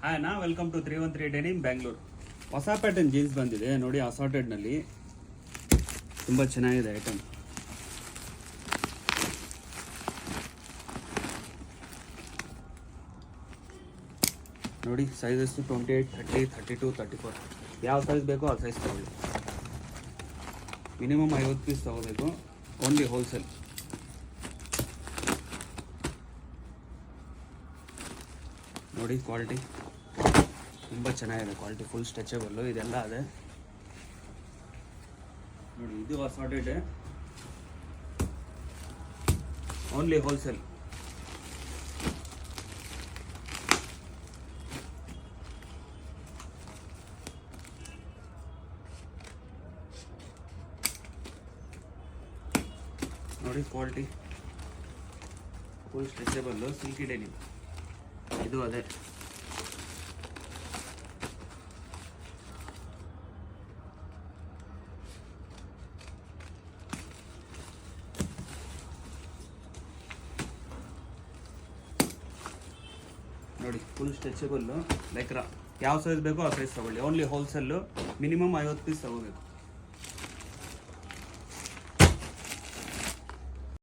Hi ನಾ welcome to 313 denim Bangalore. ಹೊಸ pattern jeans ಬಂದಿದೆ ನೋಡಿ, ಅಸಾರ್ಟೆಡ್ನಲ್ಲಿ ತುಂಬ ಚೆನ್ನಾಗಿದೆ ಐಟಮ್. ನೋಡಿ ಸೈಜಸ್ಸು 28, 30, 32, 34 ಯಾವ ಸೈಜ್ ಬೇಕೋ ಆ ಸೈಜ್ ತಗೊಳ್ಳಿ. ಮಿನಿಮಮ್ 50 ಪೀಸ್ ತಗೋಬೇಕು, ಓನ್ಲಿ ಹೋಲ್ಸೇಲ್. ನೋಡಿ ಕ್ವಾಲಿಟಿ ತುಂಬ ಚೆನ್ನಾಗಿದೆ, ಕ್ವಾಲಿಟಿ ಫುಲ್ ಸ್ಟ್ರೆಚಬಲ್ಲು ಇದೆಲ್ಲ ಅದೇ ನೋಡಿ. ಇದು ಅಸಾರ್ಟೆಡ್, ಓನ್ಲಿ ಹೋಲ್ಸೇಲ್. ನೋಡಿ ಕ್ವಾಲಿಟಿ ಫುಲ್ ಸ್ಟ್ರೆಚಬಲ್ಲು, ಸಿಲ್ಕಿ ಡೆನಿಮ್ ಇದು ಅದೇ. ನೋಡಿ ಫುಲ್ ಸ್ಟ್ರೆಚಬಲ್ಲು ಲೈಕ್ರಾ, ಯಾವ ಸೈಜ್ ಬೇಕೋ ಆ ಸೈಜ್ ತಗೊಳ್ಳಿ. ಓನ್ಲಿ ಹೋಲ್ಸೇಲು, ಮಿನಿಮಮ್ 50 ಪೀಸ್ ತಗೋಬೇಕು.